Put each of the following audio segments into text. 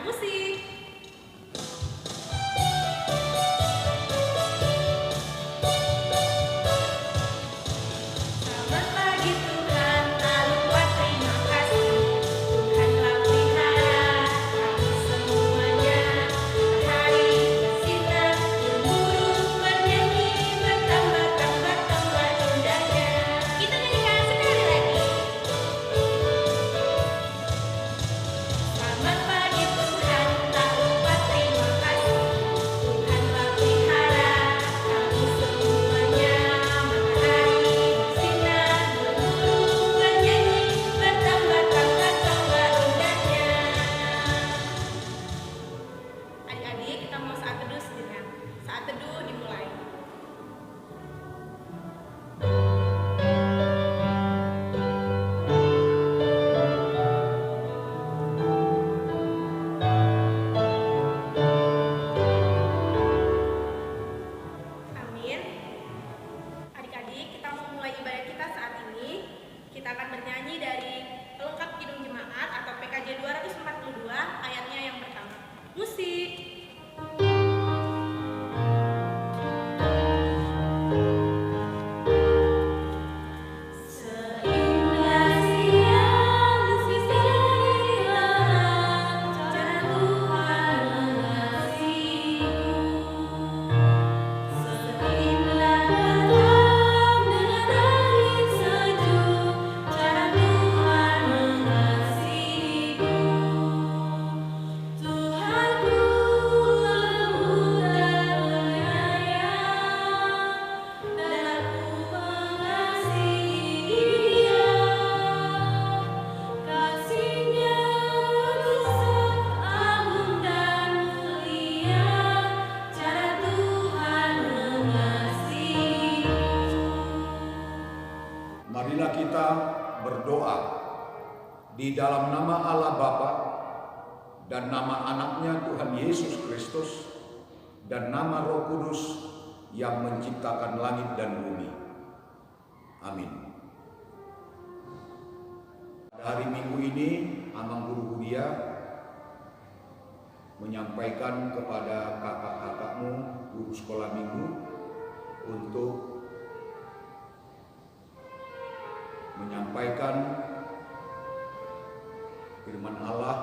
musik. Selamat pagi Tuhan, tak lupa terima kasih. Tuhan telah pelihara kami semuanya. Matahari bersinar, burung bernyanyi, bertambah-tambah indahnya. Kita nyanyikan sekali lagi. Selamat pagi Tuhan, tak lupa terima kasih. Tuhan telah pelihara kami semuanya. Matahari bersinar, burung bernyanyi, bertambah-tambah indahnya. Adik-adik, kita mau saat teduh sejenak. Saat teduh dimulai. Amin. Adik-adik, kita mau mulai ibadah kita saat ini. Kita akan bernyanyi dari pelengkap Kidung Jemaat atau PKJ 242 ayatnya yang pertama. Musik. Seindah siang di sisi langit, cara Tuhan mengasihiku. Seindah malam dengan angin sejuk, cara Tuhan mengasihiku. Tuhanku lembut dan penyayang, dan aku mengasihi Dia. Kasih-Nya besar, agung dan mulia, cara Tuhan mengasihiku. Marilah kita berdoa di dalam nama Allah Bapa dan nama anaknya Tuhan Yesus Kristus dan nama Roh Kudus yang menciptakan langit dan bumi. Amin. Pada hari Minggu ini, Amang Guru Budia menyampaikan kepada kakak-kakakmu guru sekolah minggu untuk menyampaikan firman Allah,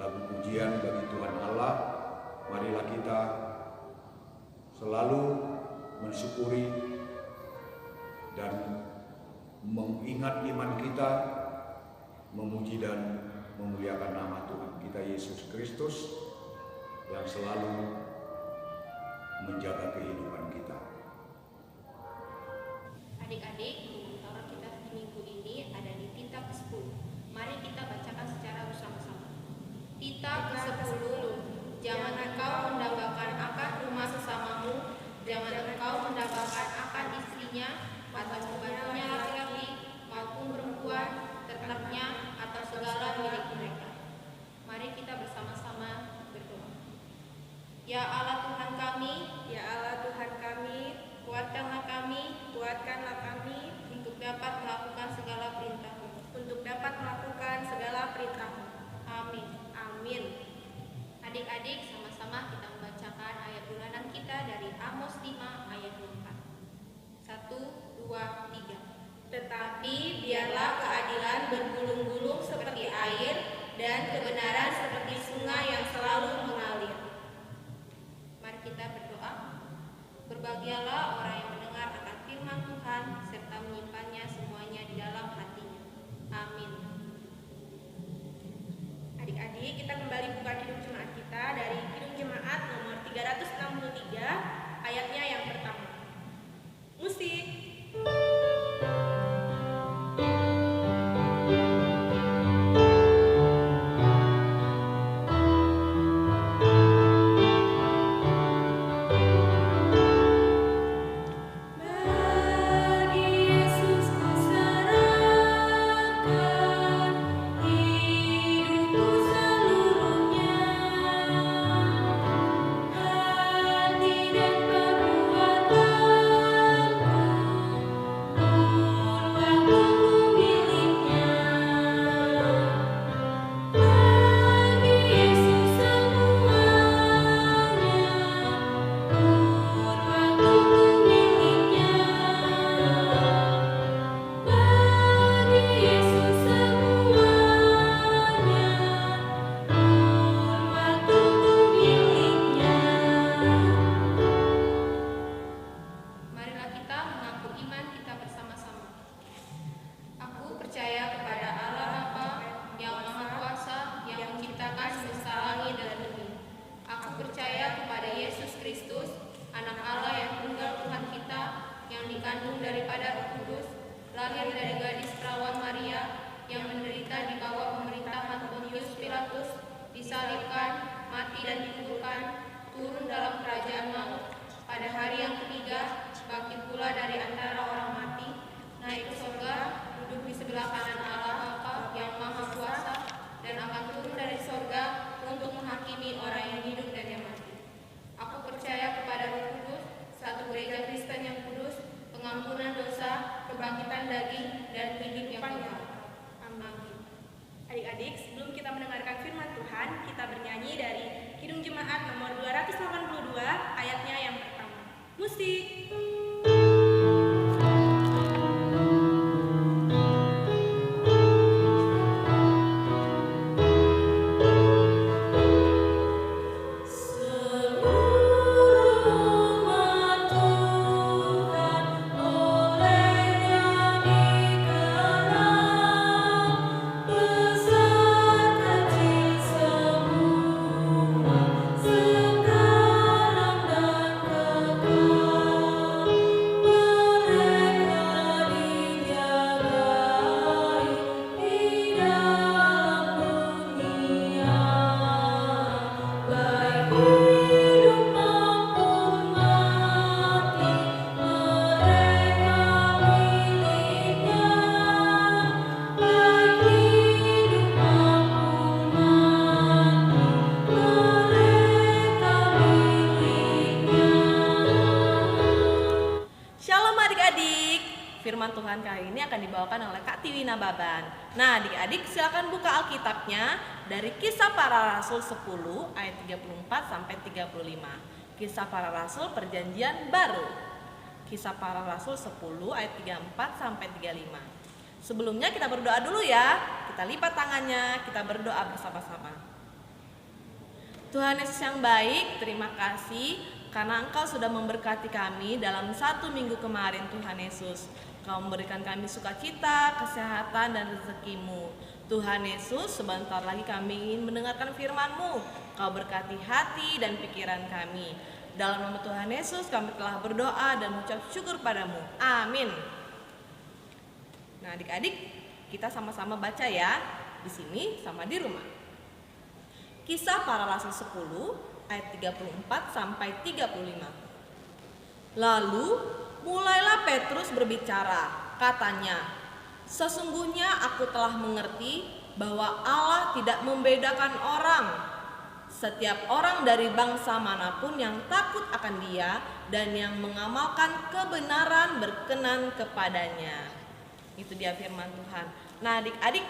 lagu pujian bagi Tuhan Allah. Marilah kita selalu mensyukuri dan mengingat iman kita, memuji dan memuliakan nama Tuhan kita Yesus Kristus yang selalu menjaga kehidupan kita. Adik-adik, guru Taurat kita di minggu ini ada di Tita ke-10. Mari kita bacakan secara bersama-sama. Tita ke-10. Jangan engkau mendambakan akan rumah sesamamu, jangan engkau mendambakan akan istrinya, atau pembantunya laki-laki maupun perempuan, ternaknya, atau segala milik mereka. Mari kita bersama-sama berdoa. Ya Allah Tuhan kami, Ya Allah Tuhan kami, kuatkanlah kami untuk dapat melakukan segala perintah-Mu. melakukan segala perintah-Mu. Amin. Amin. Adik-adik, sama-sama kita membacakan ayat bulanan kita dari Amos 5 ayat 24. 1, 2, 3. Tetapi biarlah keadilan bergulung-gulung seperti air dan kebenaran seperti sungai yang selalu mengalir. Mari kita berdoa. Berbahagialah orang yang mendengar akan firman Tuhan serta menyimpannya semuanya di dalam hatinya. Amin. Adik-adik, kita kembali buka Kidung Jemaat kita dari Kidung Jemaat nomor 363 ayatnya yang pertama. Musik. disalibkan, mati dan dikuburkan, turun dalam kerajaan maut. Pada hari yang ketiga, bangkit pula dari antara orang mati, naik ke surga, duduk di sebelah kanan Allah Bapa yang Maha Kuasa, dan akan turun dari surga untuk menghakimi orang yang hidup dan yang mati. Aku percaya kepada Roh Kudus, satu gereja Kristen yang kudus, pengampunan dosa, kebangkitan daging, dan hidup yang kekal. Amin. Adik-adik, sebelum kita mendengarkan firman Tuhan, kita bernyanyi dari Kidung Jemaat nomor 282, ayatnya yang pertama. Musik. Firman Tuhan kali ini akan dibawakan oleh Kak Tiwi Nababan. Nah, adik-adik silakan buka Alkitabnya dari Kisah Para Rasul 10 ayat 34 sampai 35. Kisah Para Rasul Perjanjian Baru. Kisah Para Rasul 10 ayat 34 sampai 35. Sebelumnya kita berdoa dulu ya. Kita lipat tangannya, kita berdoa bersama-sama. Tuhan Yesus yang baik, terima kasih karena Engkau sudah memberkati kami dalam 1 minggu kemarin, Tuhan Yesus. Kau memberikan kami sukacita, kesehatan, dan rezeki-Mu. Tuhan Yesus, sebentar lagi kami ingin mendengarkan firman-Mu. Kau berkati hati dan pikiran kami. Dalam nama Tuhan Yesus kami telah berdoa dan mengucap syukur padamu. Amin. Nah, adik-adik, kita sama-sama baca ya. Di sini sama di rumah. Kisah Para Rasul 10 ayat 34 sampai 35. Lalu mulailah Petrus berbicara, katanya, "Sesungguhnya aku telah mengerti bahwa Allah tidak membedakan orang. Setiap orang dari bangsa manapun yang takut akan Dia dan yang mengamalkan kebenaran berkenan kepadanya." Itu dia firman Tuhan. Nah, adik-adik,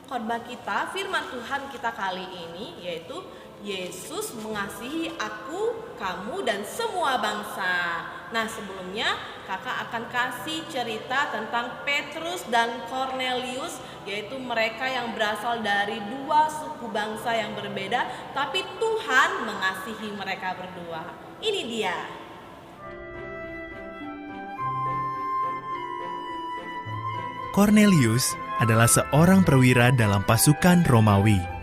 khotbah kita, firman Tuhan kita kali ini yaitu Yesus mengasihi aku, kamu, dan semua bangsa. Nah, sebelumnya kakak akan kasih cerita tentang Petrus dan Kornelius, yaitu mereka yang berasal dari dua suku bangsa yang berbeda, tapi Tuhan mengasihi mereka berdua. Ini dia. Kornelius adalah seorang perwira dalam pasukan Romawi.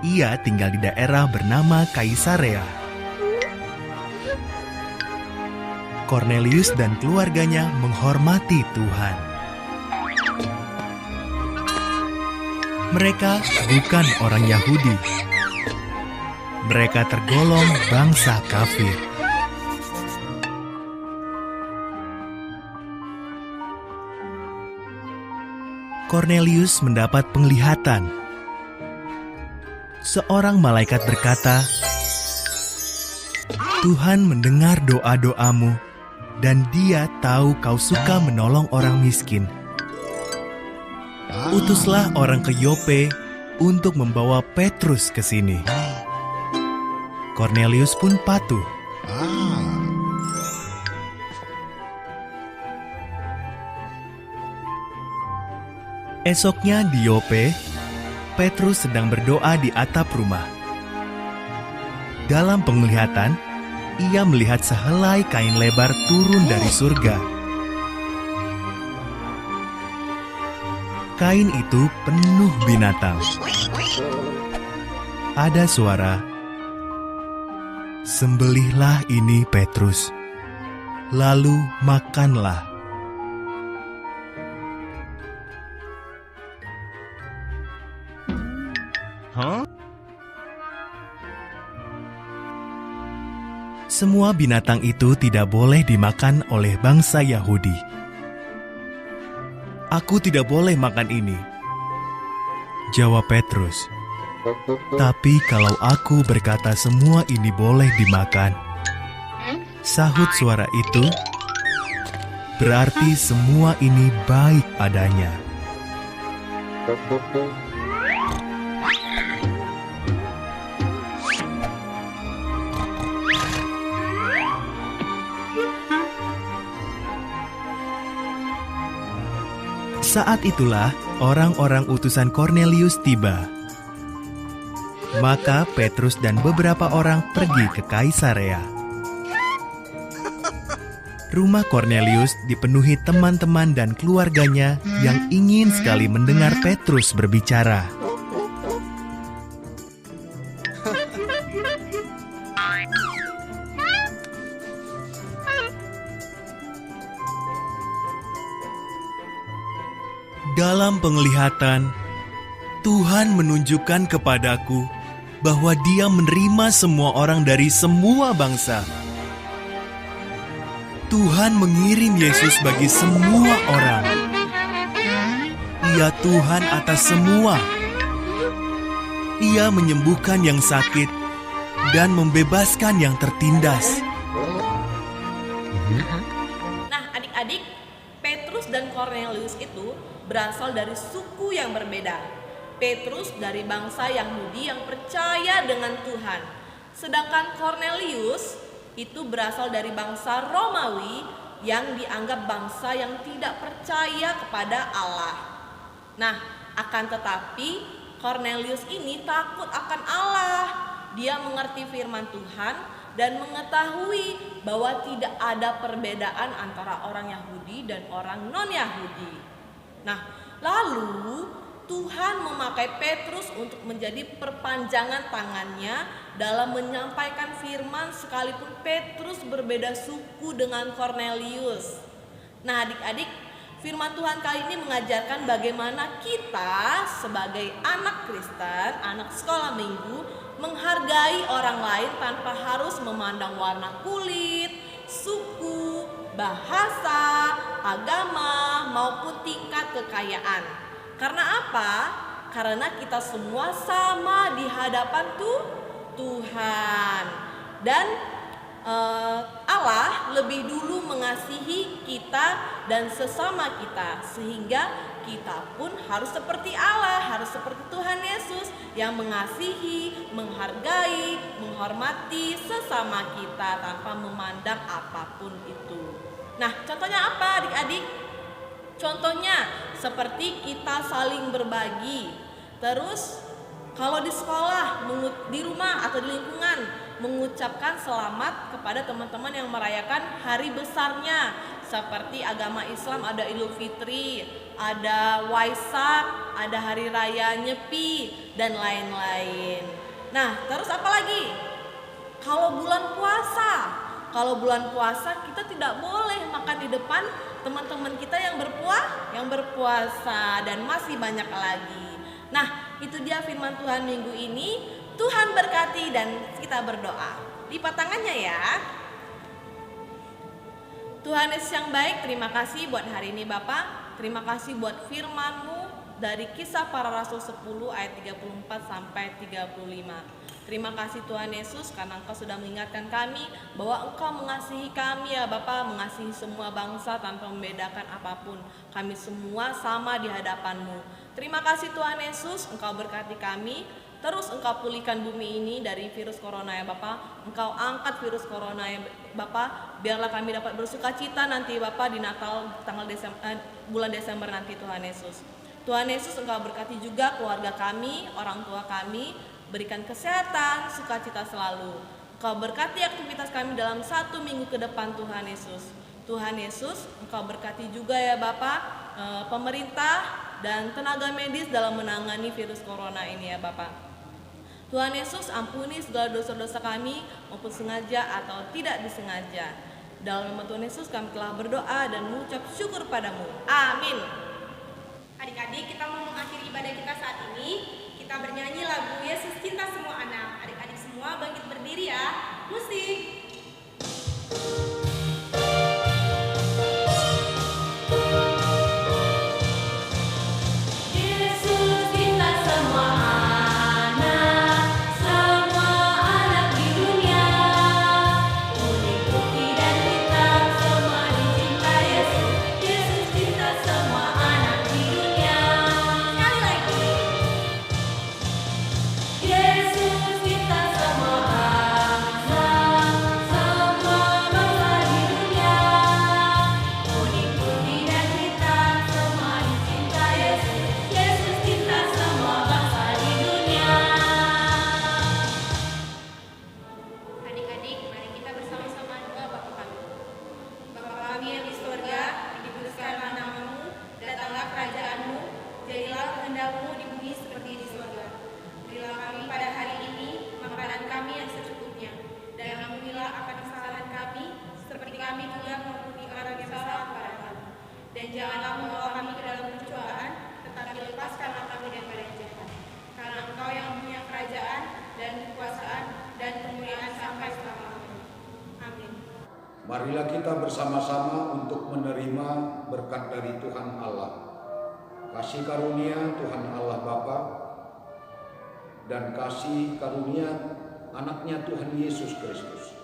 Ia tinggal di daerah bernama Kaisarea. Kornelius dan keluarganya menghormati Tuhan. Mereka bukan orang Yahudi. Mereka tergolong bangsa kafir. Kornelius mendapat penglihatan. Seorang malaikat berkata, "Tuhan mendengar doa-doamu, dan Dia tahu kau suka menolong orang miskin. Utuslah orang ke Yope untuk membawa Petrus ke sini." Kornelius pun patuh. Esoknya di Yope, Petrus sedang berdoa di atap rumah. Dalam penglihatan, ia melihat sehelai kain lebar turun dari surga. Kain itu penuh binatang. Ada suara, "Sembelihlah ini, Petrus, lalu makanlah." Semua binatang itu tidak boleh dimakan oleh bangsa Yahudi. "Aku tidak boleh makan ini," jawab Petrus. "Tapi kalau aku berkata semua ini boleh dimakan," sahut suara itu, "berarti semua ini baik adanya." Saat itulah orang-orang utusan Kornelius tiba. Maka Petrus dan beberapa orang pergi ke Kaisarea. Rumah Kornelius dipenuhi teman-teman dan keluarganya yang ingin sekali mendengar Petrus berbicara. Dalam penglihatan, Tuhan menunjukkan kepadaku bahwa Dia menerima semua orang dari semua bangsa. Tuhan mengirim Yesus bagi semua orang. Ia Tuhan atas semua. Ia menyembuhkan yang sakit dan membebaskan yang tertindas. Nah, adik-adik, Petrus dan Kornelius itu berasal dari suku yang berbeda. Petrus dari bangsa Yahudi yang percaya dengan Tuhan. Sedangkan Kornelius itu berasal dari bangsa Romawi yang dianggap bangsa yang tidak percaya kepada Allah. Nah, akan tetapi Kornelius ini takut akan Allah. Dia mengerti firman Tuhan dan mengetahui bahwa tidak ada perbedaan antara orang Yahudi dan orang non-Yahudi. Nah, lalu Tuhan memakai Petrus untuk menjadi perpanjangan tangannya dalam menyampaikan firman sekalipun Petrus berbeda suku dengan Kornelius. Nah, adik-adik, firman Tuhan kali ini mengajarkan bagaimana kita sebagai anak Kristen, anak sekolah minggu, menghargai orang lain tanpa harus memandang warna kulit, suku, bahasa, agama, maupun tingkat kekayaan. Karena apa? Karena kita semua sama di hadapan Tuhan. Dan Allah lebih dulu mengasihi kita dan sesama kita, sehingga kita pun harus seperti Allah, harus seperti Tuhan Yesus yang mengasihi, menghargai, menghormati sesama kita tanpa memandang apapun itu. Nah, contohnya apa adik-adik? Contohnya seperti kita saling berbagi. Terus kalau di sekolah, di rumah atau di lingkungan, mengucapkan selamat kepada teman-teman yang merayakan hari besarnya. Seperti agama Islam ada Idul Fitri, ada Waisak, ada Hari Raya Nyepi, dan lain-lain. Nah, terus apa lagi? Kalau bulan puasa kita tidak boleh makan di depan teman-teman kita yang berpuasa, dan masih banyak lagi. Nah, itu dia firman Tuhan minggu ini. Tuhan berkati dan kita berdoa. Lipat tangannya ya. Tuhan Yesus yang baik, terima kasih buat hari ini Bapak. Terima kasih buat firman-Mu dari Kisah Para Rasul 10 ayat 34 sampai 35. Terima kasih Tuhan Yesus karena Engkau sudah mengingatkan kami bahwa Engkau mengasihi kami ya Bapa, mengasihi semua bangsa tanpa membedakan apapun. Kami semua sama di hadapan-Mu. Terima kasih Tuhan Yesus, Engkau berkati kami. Terus Engkau pulihkan bumi ini dari virus corona ya Bapa. Engkau angkat virus corona ya Bapa. Biarlah kami dapat bersukacita nanti Bapa di Natal bulan Desember nanti Tuhan Yesus. Tuhan Yesus Engkau berkati juga keluarga kami, orang tua kami. Berikan kesehatan, sukacita selalu. Engkau berkati aktivitas kami dalam 1 minggu ke depan Tuhan Yesus. Tuhan Yesus, Engkau berkati juga ya Bapak, pemerintah dan tenaga medis dalam menangani virus corona ini ya Bapak. Tuhan Yesus, ampuni segala dosa-dosa kami maupun sengaja atau tidak disengaja. Dalam nama Tuhan Yesus kami telah berdoa dan mengucap syukur padamu. Amin. Adik-adik, kita mau mengakhiri ibadah kita saat ini. kita bernyanyi lagu Yesus Cinta Semua Anak. Adik-adik semua bangkit berdiri ya. Musik. Dan janganlah membawa kami ke dalam pencobaan, tetapi lepaskanlah kami daripada yang jahat. Karena Engkau yang punya kerajaan dan kekuasaan dan kemuliaan sampai selama-lamanya. Amin. Marilah kita bersama-sama untuk menerima berkat dari Tuhan Allah. Kasih karunia Tuhan Allah Bapa dan kasih karunia anaknya Tuhan Yesus Kristus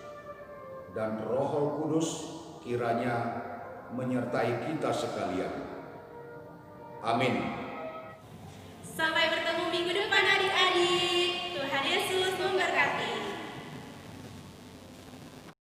dan Roh Kudus kiranya menyertai kita sekalian. Amin. Sampai bertemu minggu depan.